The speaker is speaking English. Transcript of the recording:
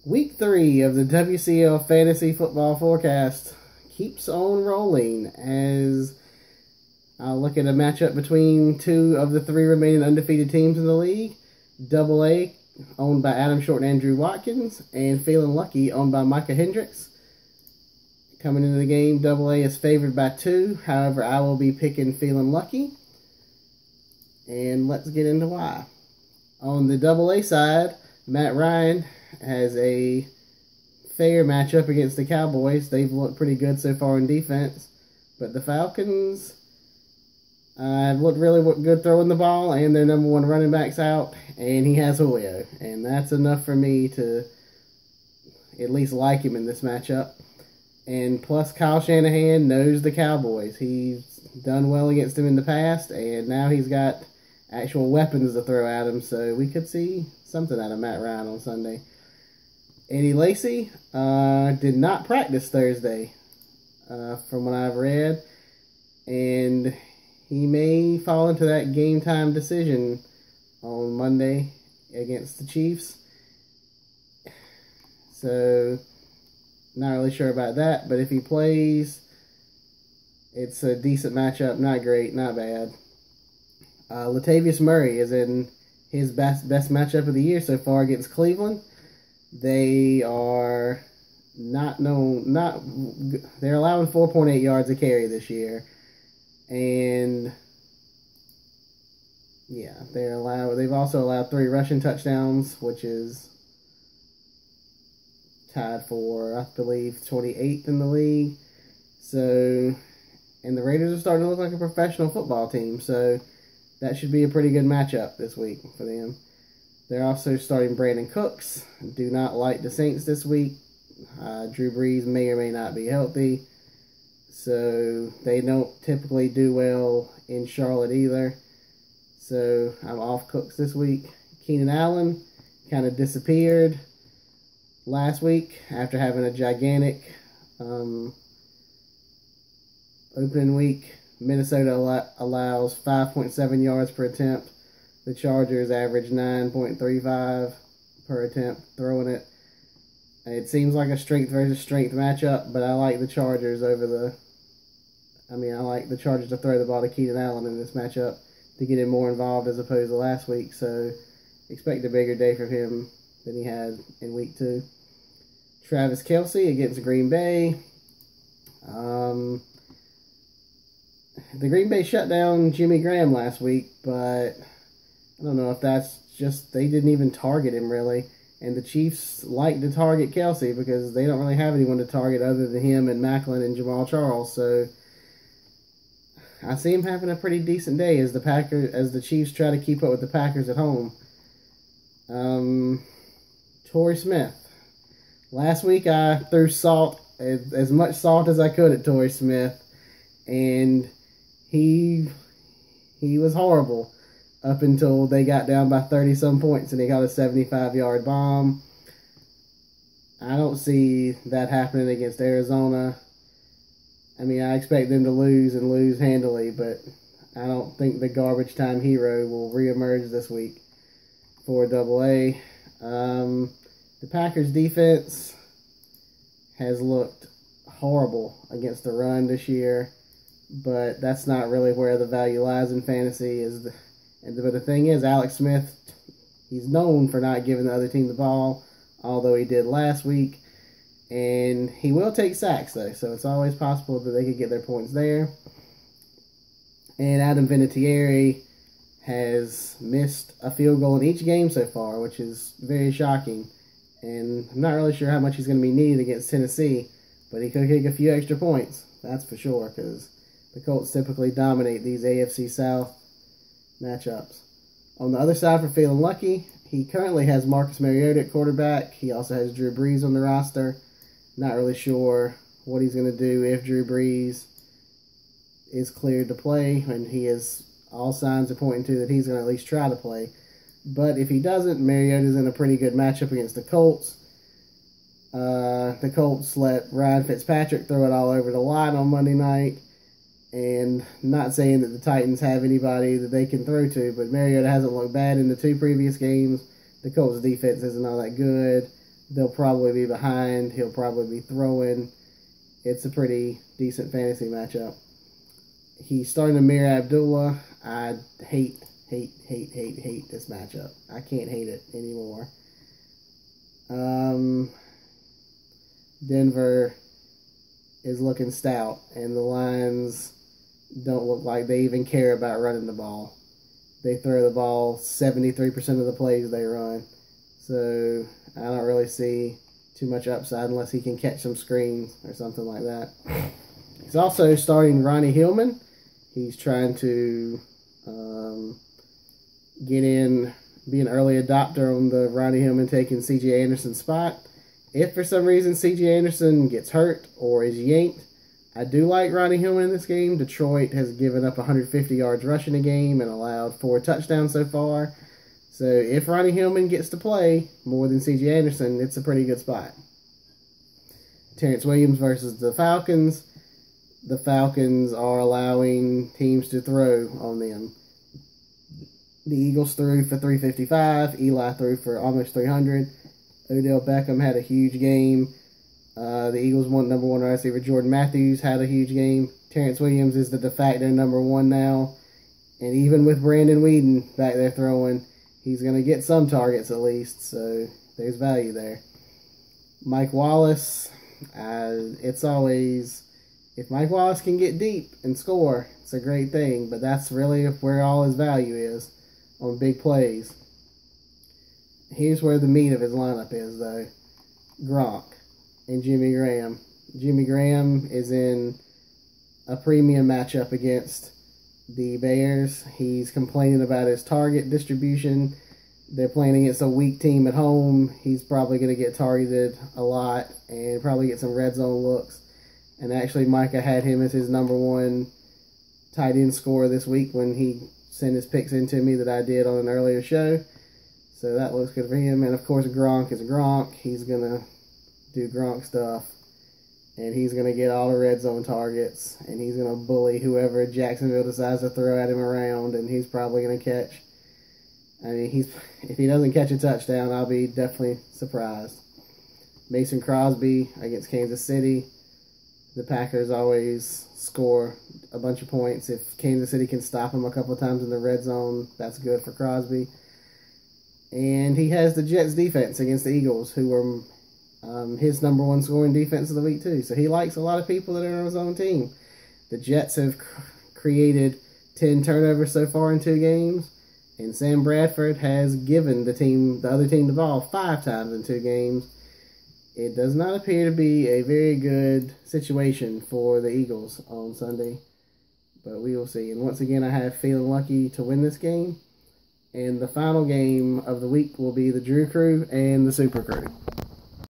Week 3 of the WCL Fantasy Football Forecast keeps on rolling as I look at a matchup between two of the three remaining undefeated teams in the league. AA, owned by Adam Short and Andrew Watkins, and Feelin Lucky, owned by Micah Hendricks. Coming into the game, AA is favored by 2. However, I will be picking Feelin Lucky. And let's get into why. On the AA side, Matt Ryan has a fair matchup against the Cowboys. They've looked pretty good so far in defense. But the Falcons have looked really good throwing the ball, and their number one running back's out, and he has Julio. And that's enough for me to at least like him in this matchup. And plus, Kyle Shanahan knows the Cowboys. He's done well against them in the past, and now he's got actual weapons to throw at him. So we could see something out of Matt Ryan on Sunday. Eddie Lacy did not practice Thursday, from what I've read, and he may fall into that game time decision on Monday against the Chiefs. So, not really sure about that, but if he plays, it's a decent matchup. Not great, not bad. Latavius Murray is in his best matchup of the year so far against Cleveland. They are they're allowing 4.8 yards a carry this year. And yeah, they've also allowed 3 rushing touchdowns, which is tied for, I believe, 28th in the league. So, and the Raiders are starting to look like a professional football team, so that should be a pretty good matchup this week for them. They're also starting Brandon Cooks. Do not like the Saints this week. Drew Brees may or may not be healthy. So they don't typically do well in Charlotte either. So I'm off Cooks this week. Keenan Allen kind of disappeared last week after having a gigantic opening week. Minnesota allows 5.7 yards per attempt. The Chargers average 9.35 per attempt throwing it. It seems like a strength versus strength matchup, but I like the Chargers I like the Chargers to throw the ball to Keenan Allen in this matchup to get him more involved as opposed to last week. So expect a bigger day from him than he had in week 2. Travis Kelce against Green Bay. The Green Bay shut down Jimmy Graham last week, but I don't know if that's just they didn't even target him really. And the Chiefs like to target Kelce because they don't really have anyone to target other than him and Macklin and Jamal Charles. So I see him having a pretty decent day as the Chiefs try to keep up with the Packers at home. Torrey Smith. Last week I threw as much salt as I could at Torrey Smith, and he was horrible up until they got down by 30-some points and he got a 75-yard bomb. I don't see that happening against Arizona. I mean, I expect them to lose and lose handily, but I don't think the garbage time hero will reemerge this week for AA. The Packers defense has looked horrible against the run this year, but that's not really where the value lies in fantasy. But the thing is, Alex Smith, he's known for not giving the other team the ball, although he did last week. And he will take sacks, though, so it's always possible that they could get their points there. And Adam Vinatieri has missed a field goal in each game so far, which is very shocking. And I'm not really sure how much he's going to be needed against Tennessee, but he could kick a few extra points, that's for sure, because the Colts typically dominate these AFC South matchups. On the other side for Feelin Lucky, he currently has Marcus Mariota at quarterback. He also has Drew Brees on the roster. Not really sure what he's going to do if Drew Brees is cleared to play, and all signs are pointing to that he's going to at least try to play. But if he doesn't, Mariota's in a pretty good matchup against the Colts. The Colts let Ryan Fitzpatrick throw it all over the line on Monday night. And not saying that the Titans have anybody that they can throw to, but Mariota hasn't looked bad in the 2 previous games. The Colts defense isn't all that good. They'll probably be behind. He'll probably be throwing. It's a pretty decent fantasy matchup. He's starting to mirror Abdullah. I hate this matchup. I can't hate it anymore. Denver is looking stout, and the Lions don't look like they even care about running the ball. They throw the ball 73% of the plays they run. So I don't really see too much upside unless he can catch some screens or something like that. He's also starting Ronnie Hillman. He's trying to get in, be an early adopter on the Ronnie Hillman taking C.J. Anderson's spot. If for some reason C.J. Anderson gets hurt or is yanked, I do like Ronnie Hillman in this game. Detroit has given up 150 yards rushing a game and allowed 4 touchdowns so far. So if Ronnie Hillman gets to play more than C.J. Anderson, it's a pretty good spot. Terrence Williams versus the Falcons. The Falcons are allowing teams to throw on them. The Eagles threw for 355. Eli threw for almost 300. Odell Beckham had a huge game. The Eagles' number one wide receiver Jordan Matthews had a huge game. Terrence Williams is the de facto number 1 now. And even with Brandon Weeden back there throwing, he's going to get some targets at least. So there's value there. Mike Wallace, it's always... If Mike Wallace can get deep and score, it's a great thing. But that's really where all his value is, on big plays. Here's where the meat of his lineup is, though. Gronk and Jimmy Graham. Jimmy Graham is in a premium matchup against the Bears. He's complaining about his target distribution. They're playing against a weak team at home. He's probably going to get targeted a lot and probably get some red zone looks. And actually, Micah had him as his number 1 tight end scorer this week when he sent his picks in to me that I did on an earlier show. So that looks good for him. And, of course, Gronk is Gronk. He's going to do Gronk stuff. And he's going to get all the red zone targets. And he's going to bully whoever Jacksonville decides to throw at him around. And he's probably going to catch. I mean, if he doesn't catch a touchdown, I'll be definitely surprised. Mason Crosby against Kansas City. The Packers always score a bunch of points. If Kansas City can stop him a couple of times in the red zone, that's good for Crosby. And he has the Jets defense against the Eagles, who were his number 1 scoring defense of the week too. So he likes a lot of people that are on his own team. The Jets have created 10 turnovers so far in 2 games. And Sam Bradford has given the other team the ball 5 times in 2 games. It does not appear to be a very good situation for the Eagles on Sunday, but we will see. And once again, I have Feelin lucky to win this game. And the final game of the week will be the Drew Crew and the Super Crew.